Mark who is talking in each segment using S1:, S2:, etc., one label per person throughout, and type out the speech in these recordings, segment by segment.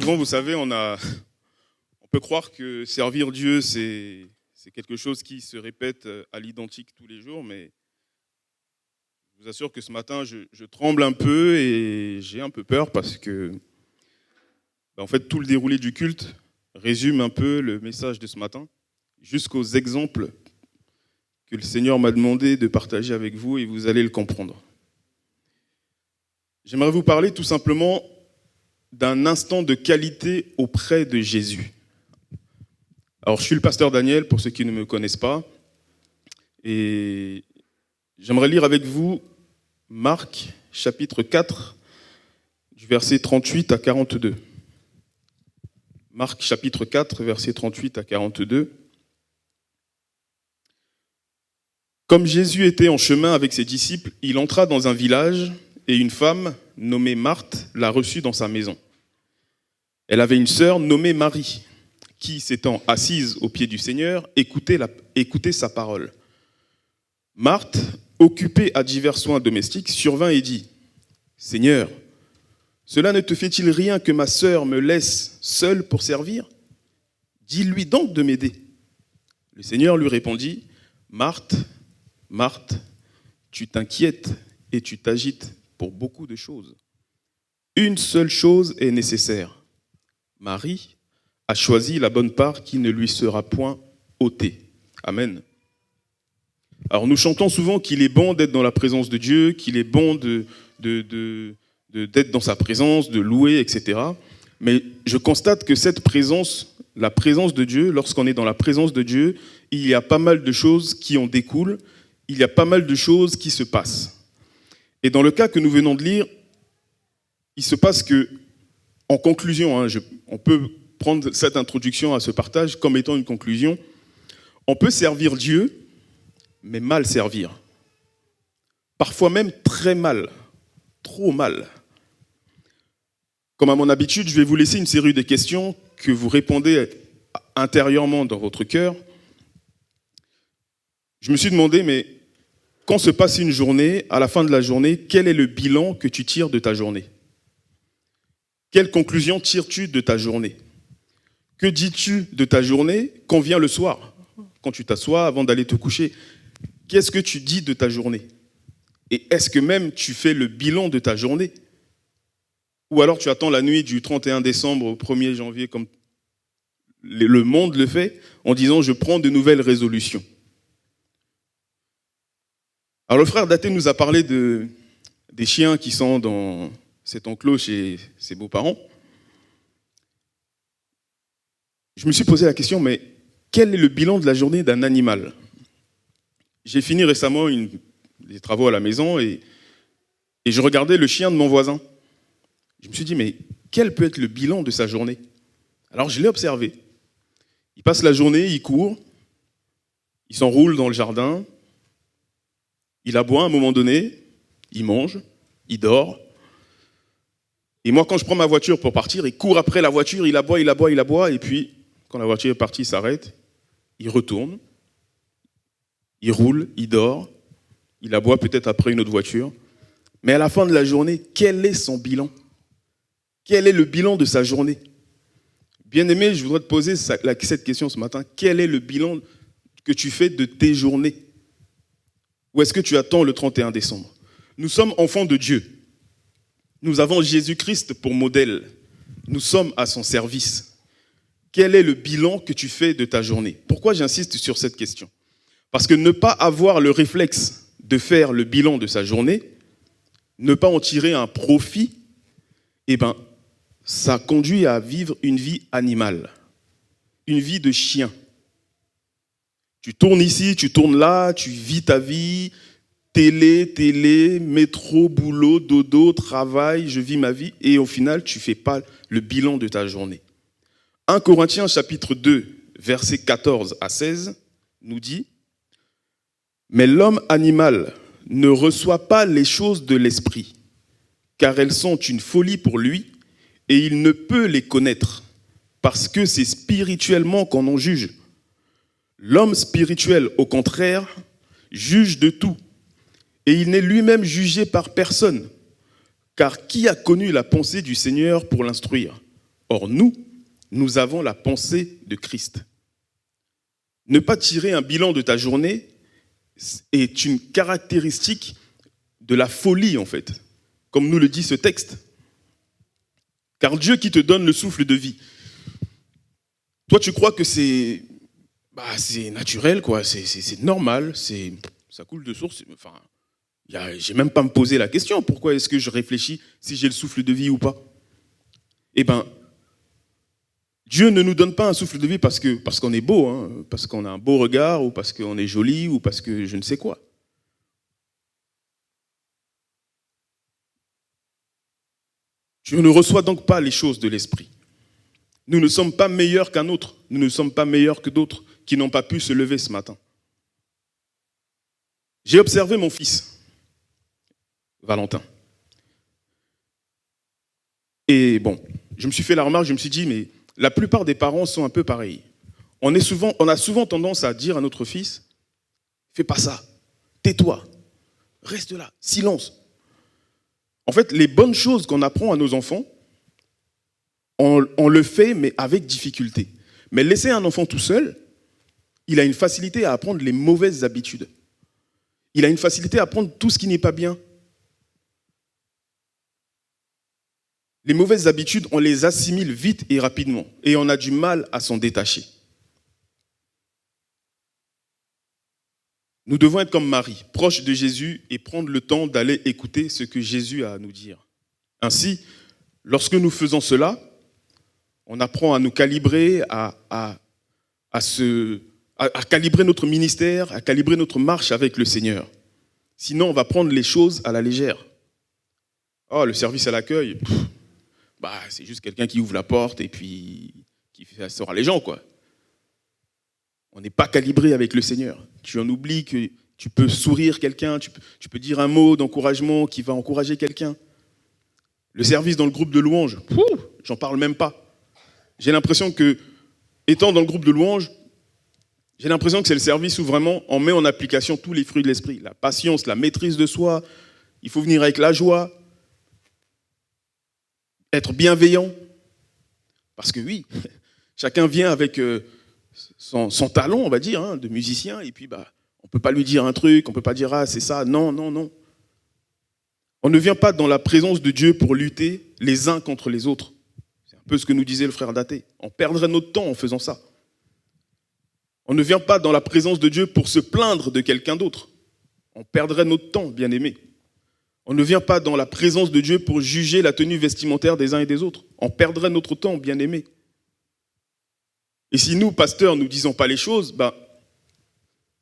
S1: Souvent, vous savez, on peut croire que servir Dieu, c'est quelque chose qui se répète à l'identique tous les jours, mais je vous assure que ce matin, je tremble un peu et j'ai un peu peur parce que, en fait, tout le déroulé du culte résume un peu le message de ce matin, jusqu'aux exemples que le Seigneur m'a demandé de partager avec vous et vous allez le comprendre. J'aimerais vous parler tout simplement d'un instant de qualité auprès de Jésus. Alors, je suis le pasteur Daniel, pour ceux qui ne me connaissent pas, et j'aimerais lire avec vous Marc, chapitre 4, du verset 38 à 42. Marc, chapitre 4, verset 38 à 42. Comme Jésus était en chemin avec ses disciples, il entra dans un village et une femme nommée Marthe l'a reçue dans sa maison. Elle avait une sœur nommée Marie, qui, s'étant assise aux pieds du Seigneur, écoutait sa parole. Marthe, occupée à divers soins domestiques, survint et dit : « Seigneur, cela ne te fait-il rien que ma sœur me laisse seule pour servir ? Dis-lui donc de m'aider. » Le Seigneur lui répondit : « Marthe, Marthe, tu t'inquiètes et tu t'agites pour beaucoup de choses. Une seule chose est nécessaire. Marie a choisi la bonne part qui ne lui sera point ôtée. » Amen. Alors nous chantons souvent qu'il est bon d'être dans la présence de Dieu, qu'il est bon d'être dans sa présence, de louer, etc. Mais je constate que cette présence, la présence de Dieu, lorsqu'on est dans la présence de Dieu, il y a pas mal de choses qui en découlent, il y a pas mal de choses qui se passent. Et dans le cas que nous venons de lire, il se passe que, en conclusion, on peut prendre cette introduction à ce partage comme étant une conclusion, on peut servir Dieu, mais mal servir. Parfois même très mal, trop mal. Comme à mon habitude, je vais vous laisser une série de questions que vous répondez intérieurement dans votre cœur. Je me suis demandé, mais quand se passe une journée, à la fin de la journée, quel est le bilan que tu tires de ta journée ? Quelle conclusion tires-tu de ta journée ? Que dis-tu de ta journée quand vient le soir ? Quand tu t'assois avant d'aller te coucher, qu'est-ce que tu dis de ta journée ? Et est-ce que même tu fais le bilan de ta journée ? Ou alors tu attends la nuit du 31 décembre au 1er janvier, comme le monde le fait, en disant « je prends de nouvelles résolutions ». Alors le frère Daté nous a parlé des chiens qui sont dans cet enclos chez ses beaux-parents. Je me suis posé la question, mais quel est le bilan de la journée d'un animal ? J'ai fini récemment des travaux à la maison et je regardais le chien de mon voisin. Je me suis dit, mais quel peut être le bilan de sa journée ? Alors je l'ai observé. Il passe la journée, il court, il s'enroule dans le jardin, il aboie à un moment donné, il mange, il dort. Et moi, quand je prends ma voiture pour partir, il court après la voiture, il aboie, et puis, quand la voiture est partie, il s'arrête, il retourne, il roule, il dort, il aboie peut-être après une autre voiture. Mais à la fin de la journée, quel est son bilan ? Quel est le bilan de sa journée ? Bien-aimé, je voudrais te poser cette question ce matin. Quel est le bilan que tu fais de tes journées ? Ou est-ce que tu attends le 31 décembre ? Nous sommes enfants de Dieu. Nous avons Jésus-Christ pour modèle. Nous sommes à son service. Quel est le bilan que tu fais de ta journée ? Pourquoi j'insiste sur cette question ? Parce que ne pas avoir le réflexe de faire le bilan de sa journée, ne pas en tirer un profit, ça conduit à vivre une vie animale, une vie de chien. Tu tournes ici, tu tournes là, tu vis ta vie, télé, métro, boulot, dodo, travail, je vis ma vie, et au final, tu ne fais pas le bilan de ta journée. 1 Corinthiens chapitre 2, versets 14 à 16, nous dit : « Mais l'homme animal ne reçoit pas les choses de l'esprit, car elles sont une folie pour lui, et il ne peut les connaître, parce que c'est spirituellement qu'on en juge. L'homme spirituel, au contraire, juge de tout, et il n'est lui-même jugé par personne, car qui a connu la pensée du Seigneur pour l'instruire ? Or nous avons la pensée de Christ. Ne pas tirer un bilan de ta journée est une caractéristique de la folie, en fait, comme nous le dit ce texte. Car Dieu qui te donne le souffle de vie, toi tu crois que c'est naturel, quoi, c'est normal, ça coule de source. Enfin, j'ai même pas à me poser la question, pourquoi est-ce que je réfléchis si j'ai le souffle de vie ou pas? Eh bien, Dieu ne nous donne pas un souffle de vie parce qu'on est beau, hein, parce qu'on a un beau regard, ou parce qu'on est joli, ou parce que je ne sais quoi. Dieu ne reçoit donc pas les choses de l'esprit. Nous ne sommes pas meilleurs qu'un autre, nous ne sommes pas meilleurs que d'autres qui n'ont pas pu se lever ce matin. J'ai observé mon fils, Valentin. Et bon, je me suis fait la remarque, je me suis dit, mais la plupart des parents sont un peu pareils. On a souvent tendance à dire à notre fils, fais pas ça, tais-toi, reste là, silence. En fait, les bonnes choses qu'on apprend à nos enfants, on le fait, mais avec difficulté. Mais laisser un enfant tout seul, il a une facilité à apprendre les mauvaises habitudes. Il a une facilité à apprendre tout ce qui n'est pas bien. Les mauvaises habitudes, on les assimile vite et rapidement, et on a du mal à s'en détacher. Nous devons être comme Marie, proche de Jésus, et prendre le temps d'aller écouter ce que Jésus a à nous dire. Ainsi, lorsque nous faisons cela, on apprend à nous calibrer, à calibrer notre ministère, à calibrer notre marche avec le Seigneur. Sinon, on va prendre les choses à la légère. Oh, le service à l'accueil, c'est juste quelqu'un qui ouvre la porte et puis qui fait asseoir les gens, quoi. On n'est pas calibré avec le Seigneur. Tu en oublies que tu peux sourire quelqu'un, tu peux dire un mot d'encouragement qui va encourager quelqu'un. Le service dans le groupe de louange, j'en parle même pas. J'ai l'impression que, étant dans le groupe de louange, j'ai l'impression que c'est le service où vraiment on met en application tous les fruits de l'esprit. La patience, la maîtrise de soi, il faut venir avec la joie, être bienveillant. Parce que oui, chacun vient avec son talent, on va dire, de musicien, et puis on ne peut pas lui dire un truc, on ne peut pas dire « Ah, c'est ça ». Non, non, non. On ne vient pas dans la présence de Dieu pour lutter les uns contre les autres. C'est un peu ce que nous disait le frère Daté. On perdrait notre temps en faisant ça. On ne vient pas dans la présence de Dieu pour se plaindre de quelqu'un d'autre. On perdrait notre temps, bien aimé. On ne vient pas dans la présence de Dieu pour juger la tenue vestimentaire des uns et des autres. On perdrait notre temps, bien aimé. Et si nous, pasteurs, nous ne disons pas les choses,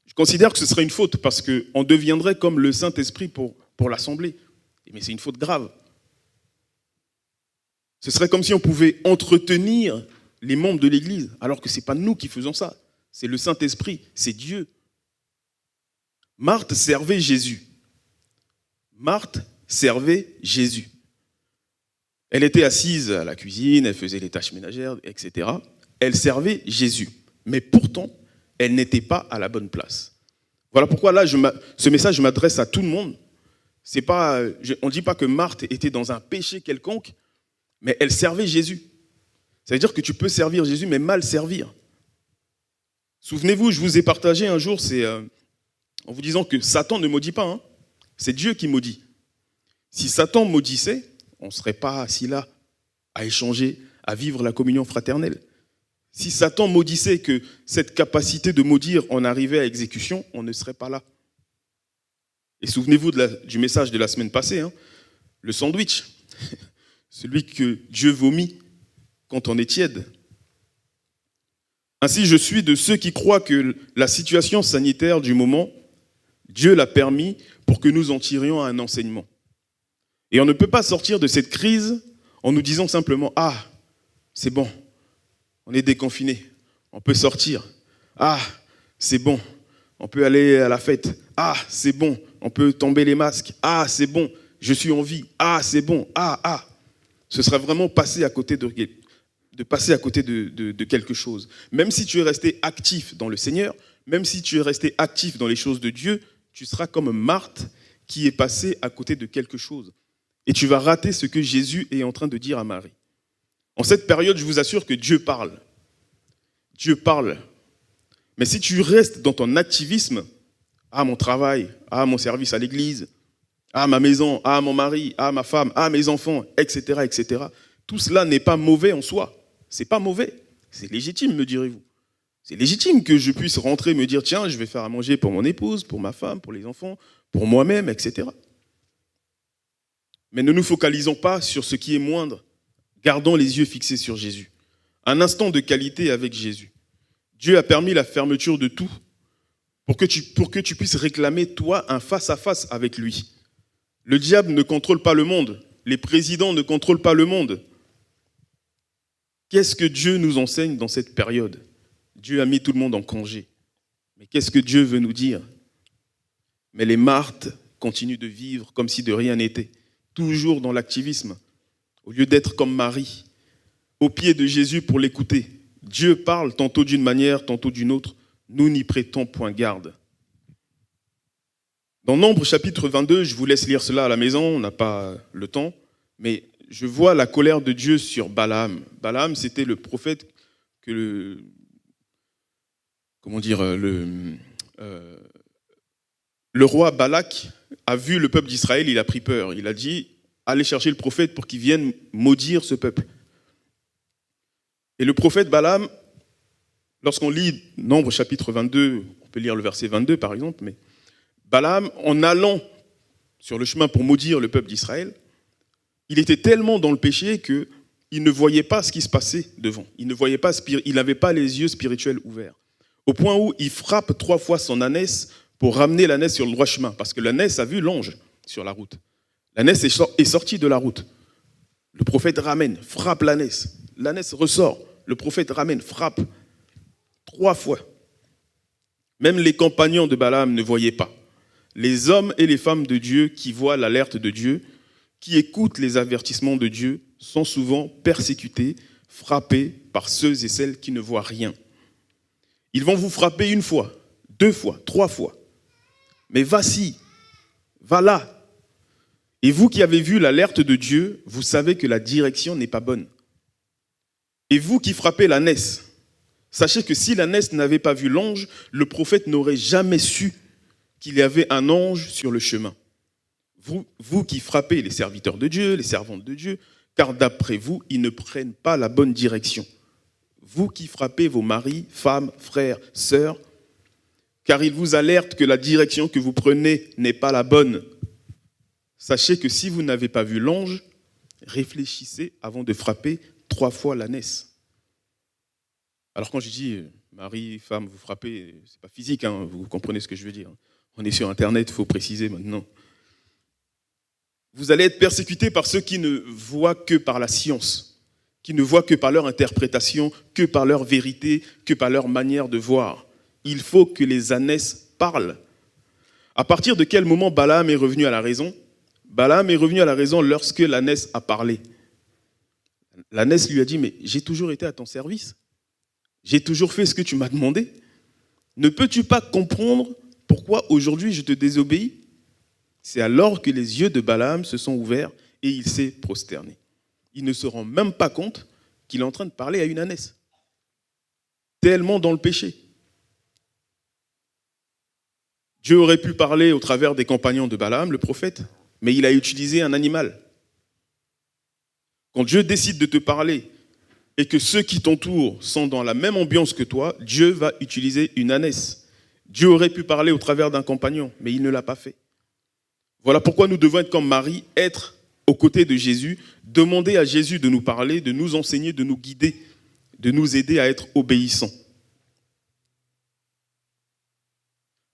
S1: je considère que ce serait une faute parce qu'on deviendrait comme le Saint-Esprit pour l'Assemblée. Mais c'est une faute grave. Ce serait comme si on pouvait entretenir les membres de l'Église, alors que ce n'est pas nous qui faisons ça. C'est le Saint-Esprit, c'est Dieu. Marthe servait Jésus. Marthe servait Jésus. Elle était assise à la cuisine, elle faisait les tâches ménagères, etc. Elle servait Jésus. Mais pourtant, elle n'était pas à la bonne place. Voilà pourquoi là, ce message, je m'adresse à tout le monde. On ne dit pas que Marthe était dans un péché quelconque, mais elle servait Jésus. Ça veut dire que tu peux servir Jésus, mais mal servir. Souvenez-vous, je vous ai partagé un jour, en vous disant que Satan ne maudit pas, c'est Dieu qui maudit. Si Satan maudissait, on ne serait pas assis là à échanger, à vivre la communion fraternelle. Si Satan maudissait que cette capacité de maudire en arrivait à exécution, on ne serait pas là. Et souvenez-vous du message de la semaine passée, le sandwich, celui que Dieu vomit quand on est tiède. Ainsi, je suis de ceux qui croient que la situation sanitaire du moment, Dieu l'a permis pour que nous en tirions un enseignement. Et on ne peut pas sortir de cette crise en nous disant simplement « Ah, c'est bon, on est déconfiné, on peut sortir. Ah, c'est bon, on peut aller à la fête. Ah, c'est bon, on peut tomber les masques. Ah, c'est bon, je suis en vie. Ah, c'est bon, ah. » Ce serait vraiment passer à côté de quelque chose. Même si tu es resté actif dans le Seigneur, même si tu es resté actif dans les choses de Dieu, tu seras comme Marthe qui est passée à côté de quelque chose. Et tu vas rater ce que Jésus est en train de dire à Marie. En cette période, je vous assure que Dieu parle. Dieu parle. Mais si tu restes dans ton activisme, mon travail, mon service à l'église, ma maison, mon mari, ma femme, mes enfants, etc., etc., tout cela n'est pas mauvais en soi. C'est pas mauvais. C'est légitime, me direz-vous. C'est légitime que je puisse rentrer et me dire, tiens, je vais faire à manger pour mon épouse, pour ma femme, pour les enfants, pour moi-même, etc. Mais ne nous focalisons pas sur ce qui est moindre. Gardons les yeux fixés sur Jésus. Un instant de qualité avec Jésus. Dieu a permis la fermeture de tout pour que tu puisses réclamer, toi, un face-à-face avec lui. Le diable ne contrôle pas le monde. Les présidents ne contrôlent pas le monde. Qu'est-ce que Dieu nous enseigne dans cette période ? Dieu a mis tout le monde en congé. Mais qu'est-ce que Dieu veut nous dire ? Mais les Marthes continuent de vivre comme si de rien n'était, toujours dans l'activisme, au lieu d'être comme Marie, au pied de Jésus pour l'écouter. Dieu parle tantôt d'une manière, tantôt d'une autre. Nous n'y prêtons point garde. Dans Nombre chapitre 22, je vous laisse lire cela à la maison, on n'a pas le temps, mais je vois la colère de Dieu sur Balaam. Balaam, c'était le prophète que le roi Balak a vu le peuple d'Israël, il a pris peur. Il a dit, allez chercher le prophète pour qu'il vienne maudire ce peuple. Et le prophète Balaam, lorsqu'on lit Nombre chapitre 22, on peut lire le verset 22 par exemple, mais Balaam, en allant sur le chemin pour maudire le peuple d'Israël, il était tellement dans le péché qu'il ne voyait pas ce qui se passait devant. Il n'avait pas les yeux spirituels ouverts. Au point où il frappe 3 fois son ânesse pour ramener l'ânesse sur le droit chemin. Parce que l'ânesse a vu l'ange sur la route. L'ânesse est sortie de la route. Le prophète ramène, frappe l'ânesse. L'ânesse ressort. Le prophète ramène, frappe. 3 fois. Même les compagnons de Balaam ne voyaient pas. Les hommes et les femmes de Dieu qui voient l'alerte de Dieu, qui écoutent les avertissements de Dieu, sont souvent persécutés, frappés par ceux et celles qui ne voient rien. Ils vont vous frapper 1 fois, 2 fois, 3 fois. Mais va-ci, va là. Et vous qui avez vu l'alerte de Dieu, vous savez que la direction n'est pas bonne. Et vous qui frappez l'ânesse, sachez que si l'ânesse n'avait pas vu l'ange, le prophète n'aurait jamais su qu'il y avait un ange sur le chemin. Vous qui frappez les serviteurs de Dieu, les servantes de Dieu, car d'après vous, ils ne prennent pas la bonne direction. Vous qui frappez vos maris, femmes, frères, sœurs, car ils vous alertent que la direction que vous prenez n'est pas la bonne. Sachez que si vous n'avez pas vu l'ange, réfléchissez avant de frapper 3 fois l'ânesse. Alors quand je dis mari, femme, vous frappez, c'est pas physique, hein, vous comprenez ce que je veux dire. On est sur Internet, il faut préciser maintenant. Vous allez être persécutés par ceux qui ne voient que par la science, qui ne voient que par leur interprétation, que par leur vérité, que par leur manière de voir. Il faut que les ânesses parlent. À partir de quel moment Balaam est revenu à la raison ? Balaam est revenu à la raison lorsque l'ânesse a parlé. L'ânesse lui a dit, mais j'ai toujours été à ton service. J'ai toujours fait ce que tu m'as demandé. Ne peux-tu pas comprendre pourquoi aujourd'hui je te désobéis ? C'est alors que les yeux de Balaam se sont ouverts et il s'est prosterné. Il ne se rend même pas compte qu'il est en train de parler à une ânesse. Tellement dans le péché. Dieu aurait pu parler au travers des compagnons de Balaam, le prophète, mais il a utilisé un animal. Quand Dieu décide de te parler et que ceux qui t'entourent sont dans la même ambiance que toi, Dieu va utiliser une ânesse. Dieu aurait pu parler au travers d'un compagnon, mais il ne l'a pas fait. Voilà pourquoi nous devons être comme Marie, être aux côtés de Jésus, demander à Jésus de nous parler, de nous enseigner, de nous guider, de nous aider à être obéissants.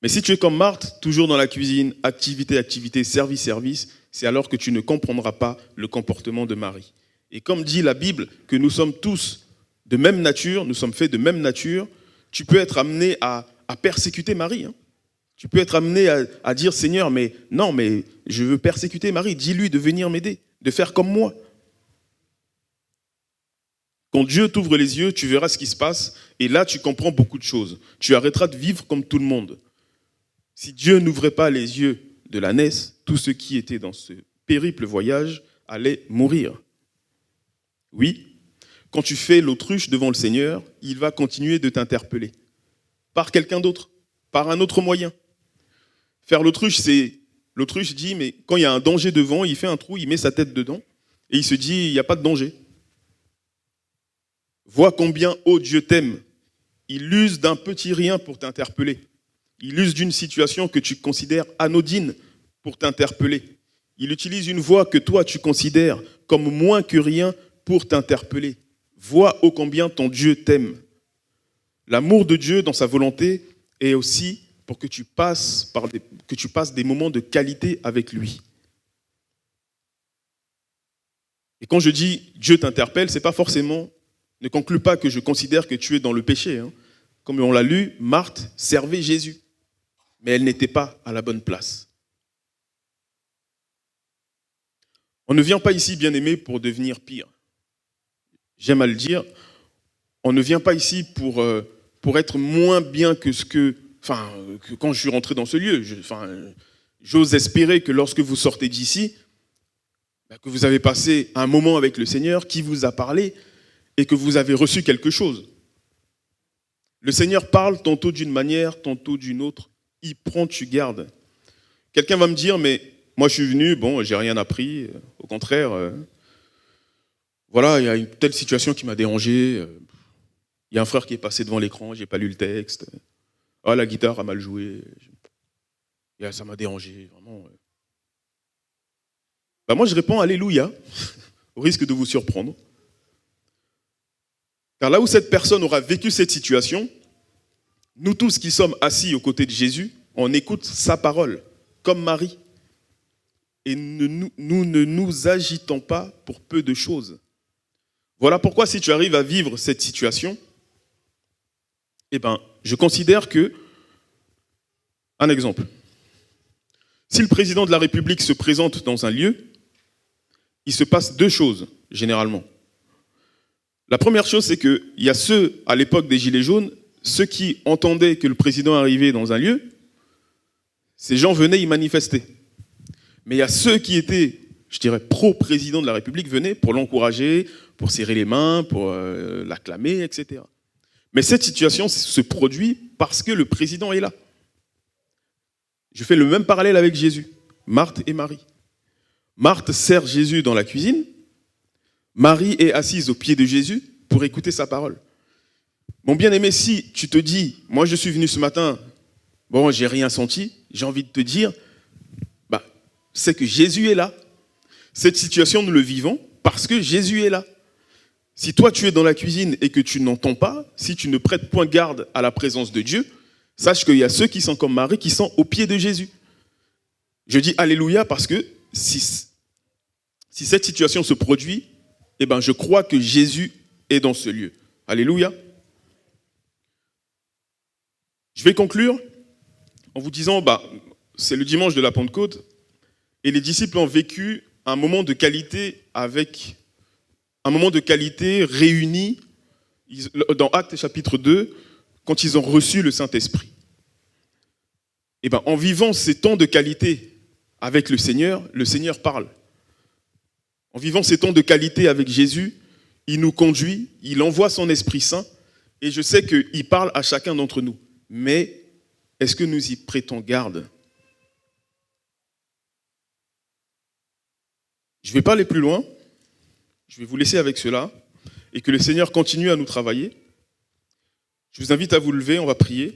S1: Mais si tu es comme Marthe, toujours dans la cuisine, activité, service, c'est alors que tu ne comprendras pas le comportement de Marie. Et comme dit la Bible, que nous sommes tous de même nature, nous sommes faits de même nature, tu peux être amené à persécuter Marie. Tu peux être amené à dire, Seigneur, mais je veux persécuter Marie. Dis-lui de venir m'aider, de faire comme moi. Quand Dieu t'ouvre les yeux, tu verras ce qui se passe. Et là, tu comprends beaucoup de choses. Tu arrêteras de vivre comme tout le monde. Si Dieu n'ouvrait pas les yeux de l'ânesse, tous ceux qui étaient dans ce périple voyage allaient mourir. Oui, quand tu fais l'autruche devant le Seigneur, il va continuer de t'interpeller. Par quelqu'un d'autre, par un autre moyen. Faire l'autruche, l'autruche dit, mais quand il y a un danger devant, il fait un trou, il met sa tête dedans, et il se dit, il n'y a pas de danger. Vois combien, ô Dieu t'aime. Il use d'un petit rien pour t'interpeller. Il use d'une situation que tu considères anodine pour t'interpeller. Il utilise une voix que toi tu considères comme moins que rien pour t'interpeller. Vois ô combien ton Dieu t'aime. L'amour de Dieu dans sa volonté est aussi pour que tu passes des moments de qualité avec lui. Et quand je dis Dieu t'interpelle, c'est pas forcément, ne conclut pas que je considère que tu es dans le péché. Hein. Comme on l'a lu, Marthe servait Jésus, mais elle n'était pas à la bonne place. On ne vient pas ici, bien-aimé, pour devenir pire. J'aime à le dire, on ne vient pas ici pour être moins bien que que quand je suis rentré dans ce lieu. J'ose espérer que lorsque vous sortez d'ici, que vous avez passé un moment avec le Seigneur, qui vous a parlé et que vous avez reçu quelque chose. Le Seigneur parle tantôt d'une manière, tantôt d'une autre. Il prend, tu gardes. Quelqu'un va me dire, mais moi je suis venu, bon, j'ai rien appris. Au contraire, voilà, il y a une telle situation qui m'a dérangé. Il y a un frère qui est passé devant l'écran, j'ai pas lu le texte. Ah, la guitare a mal joué. Ça m'a dérangé, vraiment. Moi je réponds Alléluia, au risque de vous surprendre. Car là où cette personne aura vécu cette situation, nous tous qui sommes assis aux côtés de Jésus, on écoute sa parole, comme Marie. Et nous ne nous agitons pas pour peu de choses. Voilà pourquoi si tu arrives à vivre cette situation, je considère que, un exemple, si le président de la République se présente dans un lieu, il se passe deux choses, généralement. La première chose, c'est qu'il y a ceux, à l'époque des Gilets jaunes, ceux qui entendaient que le président arrivait dans un lieu, ces gens venaient y manifester. Mais il y a ceux qui étaient, je dirais, pro-président de la République, venaient pour l'encourager, pour serrer les mains, pour l'acclamer, etc. Mais cette situation se produit parce que le président est là. Je fais le même parallèle avec Jésus, Marthe et Marie. Marthe sert Jésus dans la cuisine. Marie est assise aux pieds de Jésus pour écouter sa parole. Mon bien-aimé, si tu te dis, moi je suis venu ce matin, bon, j'ai rien senti, j'ai envie de te dire, c'est que Jésus est là. Cette situation, nous le vivons parce que Jésus est là. Si toi tu es dans la cuisine et que tu n'entends pas, si tu ne prêtes point garde à la présence de Dieu, sache qu'il y a ceux qui sont comme Marie, qui sont aux pieds de Jésus. Je dis Alléluia parce que si cette situation se produit, je crois que Jésus est dans ce lieu. Alléluia. Je vais conclure en vous disant, c'est le dimanche de la Pentecôte, et les disciples ont vécu un moment de qualité réunis dans Actes chapitre 2, quand ils ont reçu le Saint-Esprit. En vivant ces temps de qualité avec le Seigneur parle. En vivant ces temps de qualité avec Jésus, il nous conduit, il envoie son Esprit Saint, et je sais qu'il parle à chacun d'entre nous. Mais est-ce que nous y prêtons garde ? Je ne vais pas aller plus loin, je vais vous laisser avec cela, et que le Seigneur continue à nous travailler. Je vous invite à vous lever, on va prier.